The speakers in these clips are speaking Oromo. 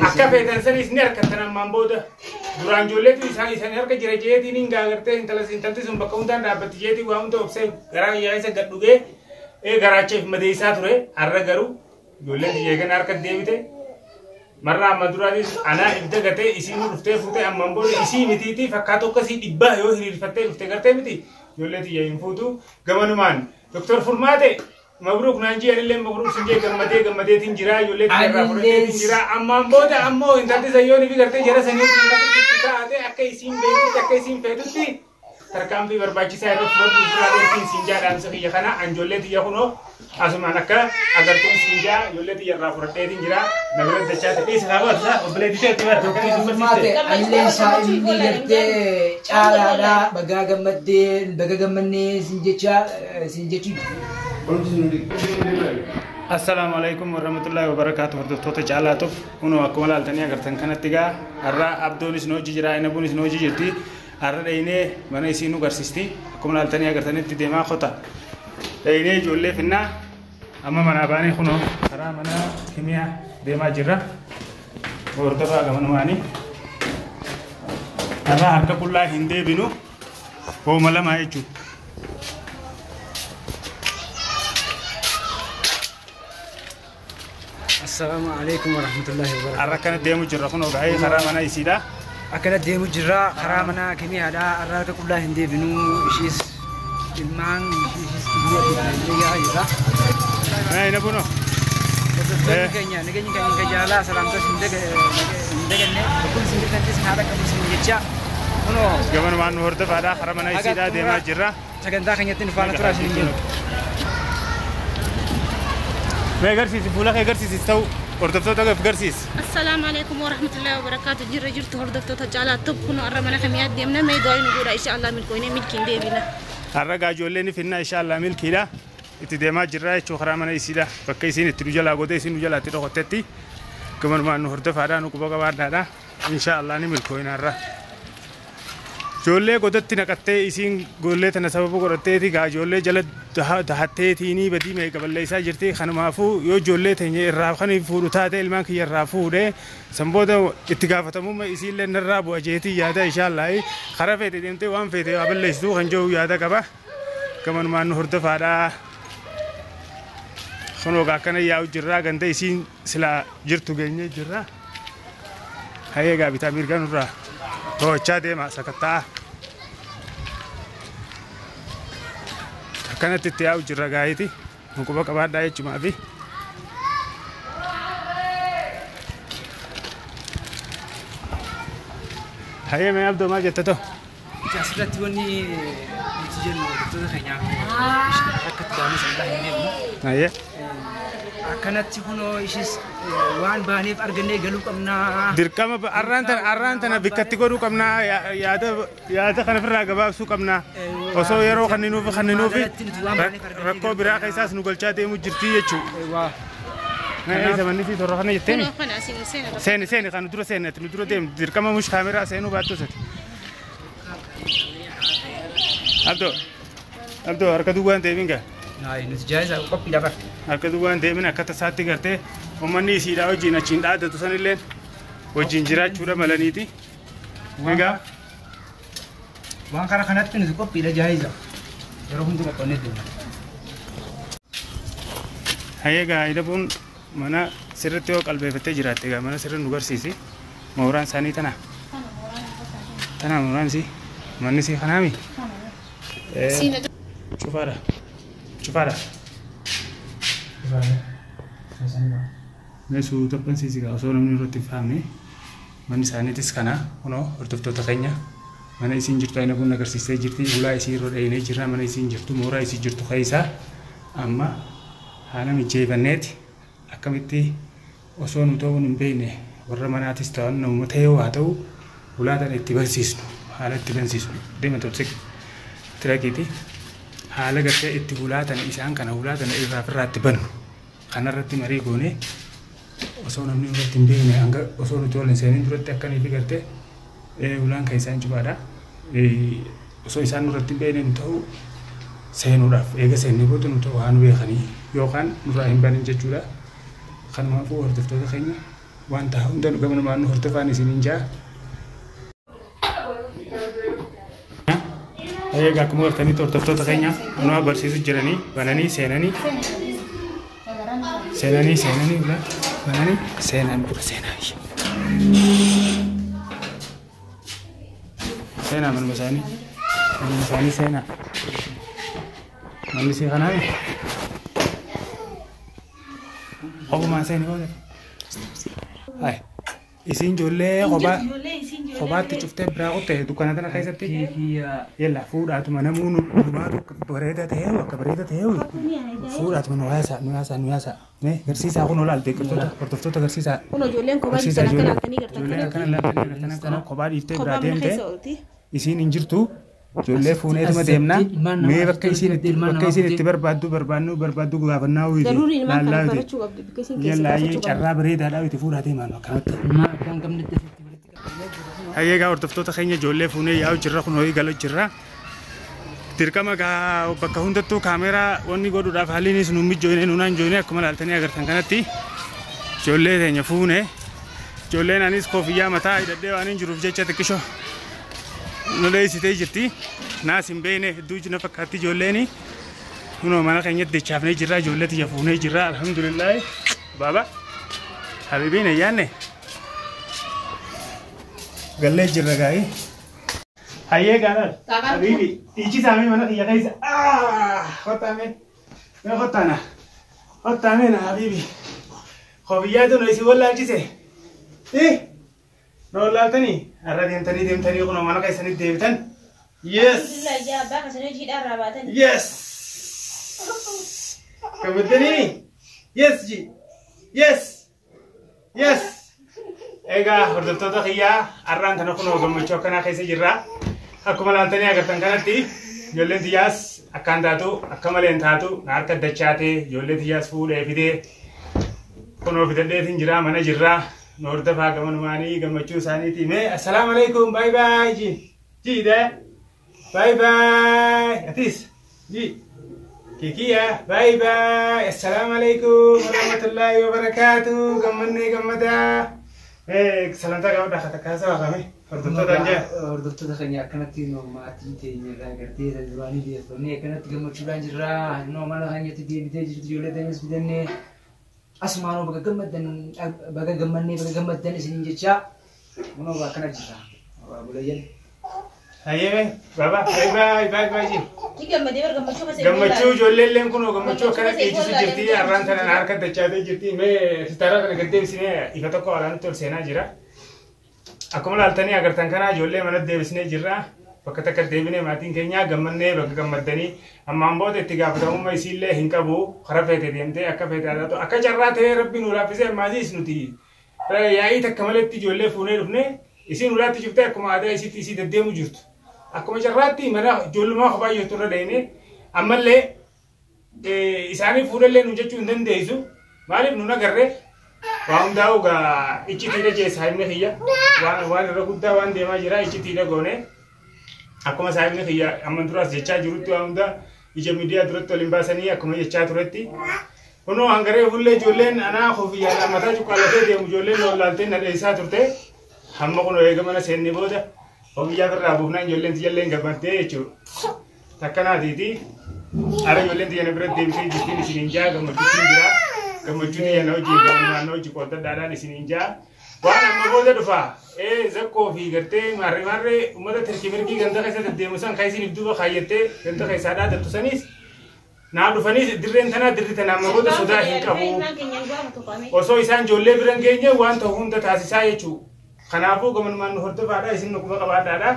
akka feetan sanis ni harkatan ammaan booda duraan ijoolleetu isaan harka jira jeetiin hin gaagartee intalti sun bakka hundaan dhaabbatti jeetii waa hunda obsee garaa iyyaa isa gad dhugee garaacheef madeessaa ture har'a garuu ijoolleen jeegan harka deebite marra amma duraanis anaa ibda gatee isiin dhuftee fuutee ammaan booda isii mitiitii fakkaatu akkasii dhibbaa yoo hiriirfattee dhuftee gartee miti ijoollee tiyya hin fuutu gamanumaan Doktor Furmaate مبروك نانجي اللي مبروك سنجي قمدي تنجرا يولي تنجرا أما بودا أمو إنت زيوني في قرتي جرا سنين تاتي أكيسين بيتي أكيسين فيدوتي تركام في برباجي سايرو فورد وفرادي تين سنجا دان سخي يخنا أنجولي تيخونو أسمانك أگر تون سنجا يولي تيجرا فرتي تنجرا نقول دشات إيش خبر لا وبلدي تيجي دكتور فورماتي اللي سايم نيرتي على بقى قمدي سنجي السلام عليكم ورحمة الله وبركاته. هردفتوتا جعلاتو كونو أكمل التانية قرتن كانت تيجا الرا عبدونيس نوجي جرا إنا بونيس نوجي جرتي الرا إني من يسينو قرسيستي أكمل التانية قرتن تديما خطا إني جولة فينا أما من أباني خنو الرا منا كيمياء ديما جرا وردفا كمان واني الرا هركا كلها هندي بينو هو ملا ما يجو السلام عليكم ورحمة الله وبركاته. أركنا ديمو جرا خنو بعي خرامنا يسيدا. أكنا ديمو جرا خرامنا كمية هذا أرك كلها هندي بنو إيش المان إيش اللي يا هاي نبونو. نجني كجالا سلام تس ندقني بكل سنة تنتس هذا كم سنة يجا. خنو. كمان ما نورد فادا خرامنا يسيدا ديما جرا. سكن دا خنيتين فانا ترى سنين. ما قرسيس فولا قرسيس استو وردفتوتا كيف قرسيس. السلام عليكم ورحمة الله وبركاته. جرت هردفتوتا جالا تبكونو أرمنا خميات ديمنا ما يدوين نقول إن شاء الله ملكوينه ملكين ديمنا. الرجال جولني فينا إن شاء الله ملكيلا. إتديما جرا شو خرامنا يسيدا. فكيسين ترجلا قدي سين رجلا تروح تتي. كمان ما نهرد فادا نكوبا كبار إن شاء الله نملكوينه الرا. جولة قدرت نكتة إسين جولة تناسب بقولتة تي جولة جلد دهاتة تيني بدي ما يقبل ليس جرتي خان مافو يو جولة تيني الراب خاني فورتها الماء كي الرافو ده سنبودا اتقافة مو إسين لين الراب وجهتي يادا إن شاء الله خرافة تيمتي وام فيتي قبل ليس دو خنجو يادا كبا كمان ما نهرد فادا خنو كأنه ياو جرا كنده إسين سلا جرتو جيني جرا هاي كابي تامير كانوا را تو چاده ما سکتا كانت تتياو جرغايتي مكوبا كبار داي چما بي هيا ما عبدو ما جتتو جاسلت وني نتيجه دكتور خنيا حركه دامي سنده هي هيا كانت هنا إيش وان بانيف أرجعني قالوا كمنا دركما أرانتنا بكتيكورو كمنا يادا خنا في الرقبة سو كمنا وسو يرو خنينو في ركو براك إساس نقول شاتي مجرتي يشو هاي زماني في تورا خنا يتني سين خنا ندرو سين ندرو ديم دركما مش كاميرا سينو باتو ست عبدو هركدو وان ديمينجا هاي نتجاهز أو كوبي دابا هركدو وان ديمينا كتا ساتي كرتة ومني سيدا وجينا تشيندا تتوسان اللين وجينجرا شورا ملانيتي ميجا وان كارا خنات كنز كوبي لا جاهزة يروحون تبغى قنيت هيا إذا بون منا سرتيو قلبي فتجرات تيجا منا سر نقر سيسي موران ساني تنا موران سي مني سي خنامي شوفارا نسوا تبان سيسي كا أصلا من روتي فهمني من ساني تسكنا هنا ارتفتو تخينيا من يسين جرتو أنا بقول نقر سيسي جرتي ولا يسير رود أيني جرا من يسين جرتو مورا يسين جرتو خيسا أما أنا مجيء بنت أكملتي أصلا نتوه نبينه ورا من أتستان نومتهو هاتو ولا تاني تبنسيسنو حالة تبنسيسنو ديما تبصق تلاقيتي حالة قرتي اتبولات أنا إنسان كان أولاد أنا إذا فرات تبنو أنا رتي مريقوني أصلا من رتي نبينه أنك أصلا نتوه لسانين رتي أكني في قرتي ulang kaisan juga ada so isan nurat tiba ini tahu saya nuraf ega saya ni buat nurat anu ya kani yo kan nurat imbanin jujura kan mampu harus tahu kayaknya وانت هون دلو قبل ما نهر تفاني سنينجا هيا قاكم ورتني تورتفتو تخينيا أنا برسيسو جراني بناني سيناني سيناني ولا بناني سينان بقى سيناني سينا من مساني سينا من مسي خنامي أبو ما سيني هذا هاي isin jolle khoba tufte bravo te dukana tana kaisa te yalla fuda tu manamun dumadu bareda te hewa kabreda te hewa fuda tu nuasa ne garsisa kono lal te kortofto garsisa uno jolle ko bari sana kana tani garta kana khoba ifte bradem te isin injirtu jolle fuune tuma demna me bakka isin itti barbaadu gaafannaa wi yalla ye charra bareda da wi fuda te mano kamata kan gamne هيجا ورتفتو تخيني جولة فوني ياو جرّا خنوي قالوا جرّا تركما كا بكهون تتو كاميرا وني قدو دافع ليني سنومي جوينه نونان جوينه كمال التاني أقدر تنكنتي جولة ثانية فونه جولة نانيس كوفيا متى إذا ديوانين جروف جيتشة تكشوا نلاقي سيتي جتي ناس بينه دوج نفكاتي جولة هنا ما نخيني تشافني جرّا جولة تجافوني جرّا الحمد لله بابا حبيبي نيانه गल्ले जिर्रा गाई हाये गाना अभी भी तीजी सामी मना किया कैसे होता में ना अभी भी खबिया तो नहीं सिवल लाची से नो लालता नहीं अरे देम तनी को मना कैसे नहीं देवतन यस कबूतरी यस जी yes Ega hordoftoota xiyyaa arraan kana kunoo gammachuu akkanaa keessa jirra. Akkuma laaltanii agartan kanatti ijoolleen xiyyaas akkaan taatu akka malee hin taatu na harka dachaatee ijoollee xiyyaas fuudhee fidee kunoo fidadheetiin jira mana jirra. Nu hordofaa gamanumaanii gammachuu isaaniiti. Mee assalaamu alaikum bye bye jiidha bye bye atis ji kikiya bye bye assalaamu alaikum warahmatullahi wabarakatuh gammadaa. سلامتا كم dah kata kasa kami hordoftoota keenya akkanatti maatii teenya irraa gartee duraanii deeffannee akkanatti gammachuudhaan jirra mana keenyatti deebitee jirtu ijoollee teenyas fidannee asumaanoo baga gammaddan isiniin jecha kunoo akkana jirra bulayyan hayyee baba bye jin gammachuu ijoolleen kunoo gammachuu akkana teechisu jirti arraan tana harka dachaatee jirti mee sitaaraa kana gaddeebisnee ifa tokko alaanitti ol seenaa jira akkuma laaltanii agartan kana ijoollee mana deebisnee jirra bakka takka deebinee maatiin keenya gammannee bakka gammaddanii ammaan booda itti gaafatamummaa isiillee hin qabu karaa feete deemtee akka feete adaatu akka carraa ta'ee rabbiin ulaaffisee maasiis nuti yaa'ii takka maletti ijoollee fuunee dhufne isiin ulaatti jiftee akkuma aadaa isiitti isii deddeemu jirtu akkuma carraatti mana ijoollummaa kophaa jirtu irra deemne ammallee isaanii fuudhallee nu jechuu hin dandeessu maaliif nu nagarree waan hundaa'u gaa iccitiidha jee saahibni kiyya waan irra guddaa waan deemaa jira iccitiidha goone akkuma saahibni kiyya amma duraas jechaa jirutti waan hunda ija miidiyaa duratti waliin baasanii akkuma jechaa turetti kunoo hangaree fullee ijoolleen anaa kofiyyaa mataa cuqqaalatee deemu ijoolleen lolaaltee na dheessaa turte hamma kunoo eegamana seennee booda kofiyyaa birraa buufnaan ijoolleen tiyallee gammaddee jechuudha takkanaatiiti ara ijoolleen tiyana biratti deebisee jirtiin isiniin jaa gammachuutiin jira gammachuun yana hojii naannoo hojii qoodadhaadhaan isiniin jaa waan amma booda dhufa zakkoo fi gartee maarree uummata tirkimirkii ganda keessa deddeemu san kan isiniif duuba kaayyattee ganda keessaa dhaadattu sanis naa dhufanii dirreen tanaa dirri tanaa amma booda sodaa hin qabu osoo isaan ijoollee biran geenye waan ta'u hunda taasisaa jechuudha kanaafuu gamanumaan nu hordofaadha isin nuquma qabaadhaadha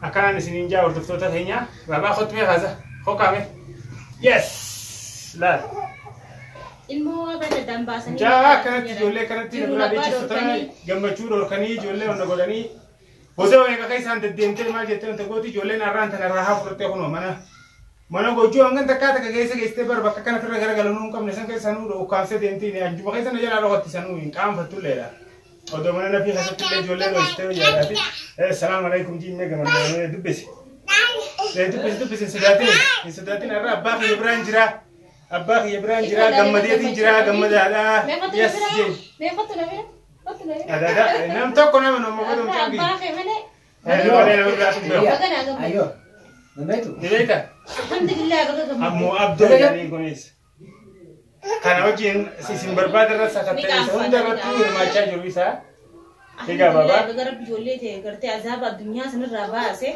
akkanaan isiniin jaa hordoftoota keenya baabaa khotmee kaasa hokaame yes laal ilmoo bada dambaasanii jaa kanatti ijoollee kanatti nabraa deechiffatanii gammachuu dhorkanii ijoollee hunda godhanii bosee wayiqa ka isaan deddeemtee maal jettee wanta gooti ijoolleen har'aan tana irraa haa fudhattee kunoo mana gochuu hangan takkaa takka keessa geessitee bara bakka kana firra garagalanuu hin qabne san keessa sanuu ukkaamsee deemtiin ajjuba keessa na jalaa dhokatti sanuu hin qaanfattulleedha odoo mana nafii keessatti illee ijoollee dhoostee jaalaati salaamu alaikum jiinnee gammannee dubbisi hin sodaatin har'a abbaa kiyya biraan jira abbaa kiyya biraan jira gammadeetiin jira gammadaadha yes jeen ada nam tokko nama nama bodo mchangi ayo namaitu dibeka alhamdulillah baga ammo abdul yani gonis kana wajin sisim barbada rasa katte sonda ratu irmacha jurisa tiga baba baga rabbi jolle te garte azab ad-dunya sanir raba ase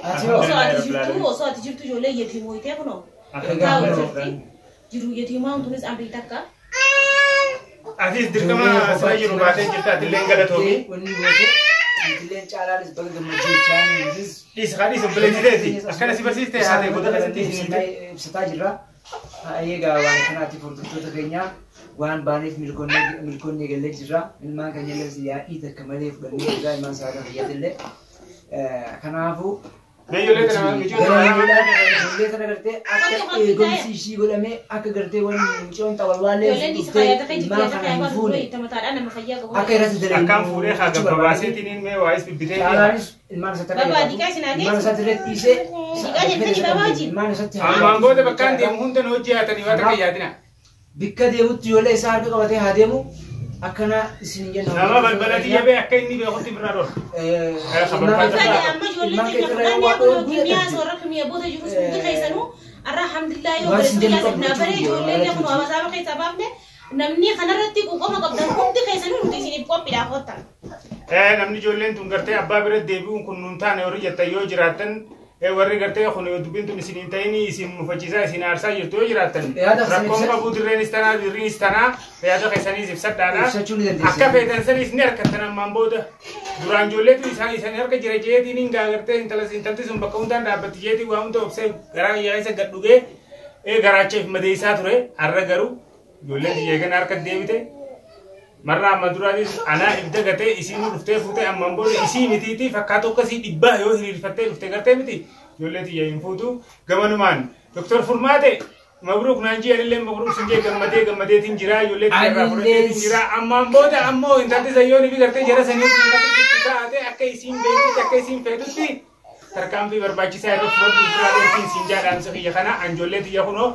so ati jirtu jolle yetimo ite kuno jiru yetimo tunis amri takka Aziz dirkama saya jiru baate jirta dilen galatomi wonni wote dilen chalaris baga gamajee chani is khadi subelejideti akana sibasiste hade goda kasati sitajira ayega waan kanati furtuta kenya waan baanif milkonni galle jira ilma kanya lezi ya ida kamale fudani jira ilma saada yadille kanafu Beyole kana michon le kana garte akka gomsi shi godame akka garte wani michon tawallale akka irati dare akam fure khaga babase tinin me wais bibite alaris ilman satare baba dikasina ne ilman satare ise ilman satare amambo de bakkan de hunde no jiatani wata kayadina bikka deemutti yoole isaa harka qabatee haa deemu akkana isin jenna nama balbalati yabe akka inni be khotti birado namni jollen tun garte abba bira deebiun kun nun taane ori jetta yoo jiraatan warri gartee kun dubbintu isinin tayini isin mufachiisa isin aarsaa jirtu yoo jiraatan rakkoon qabu dirreen istanaa dirriin istanaa yaada keessanii ibsadhaadha akka feetan sanis ni harkattan ammaan booda duraan ijoolleetu isaan harka jira jeetiin hin gaagartee intalti sun bakka hundaan dhaabbatti jeetii waa hunda obsee garaa iyyaa isa gadhugee garaacheef madeessaa ture har'a garuu ijoolleen xiyyeegan harka deebite marra amma duraanis anaa ibda gatee isiin dhuftee fuutee ammaan booda isii mitiitii fakkaatu akkasii dhibbaa yoo hiriirfattee dhuftee gartee miti ijoollee xiyya hin fuutu gamanumaan Dr. Fulmaate mabruk nanji anillee mabruk sinjee gammadeetiin jira ijoollee xiyya fudhateetiin jira ammaan booda ammoo intalti sayyoon ifi gartee jara sanii taate akka isiin beekutti akka isiin feetutti tarkaanfii barbaachisaa irratti fudhatu duraatiin sinjaadhaan safiyya kana anjoollee xiyya kunoo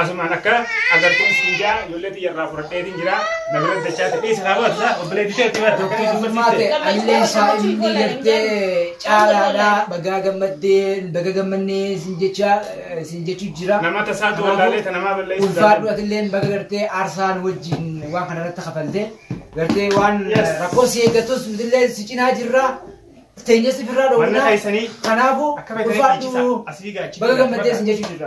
asumaan akka agartuun sinjaa ijoollee xiyya irraa fudhateetiin jira nagara dachaatti dhiisa kaawwatu obboleettiseetti Fulmaate anillee isaa inni gartee caalaadhaa bagaa gammannee sinjechuu jira nama tasaatu wallaalee ta namaa balleessu ulfaadhu atilleen baga gartee aarsaan wajjin waan kanarratti kafalte gartee waan rakkoo si eeggatus nutillee si cinaa jirra teenyee si firraa wanna dhowwinaa keessanii kanaafuu akka beekanii ulfaadhu dhiichisa asii gaachi baga gammaddee sinjechuu jirra.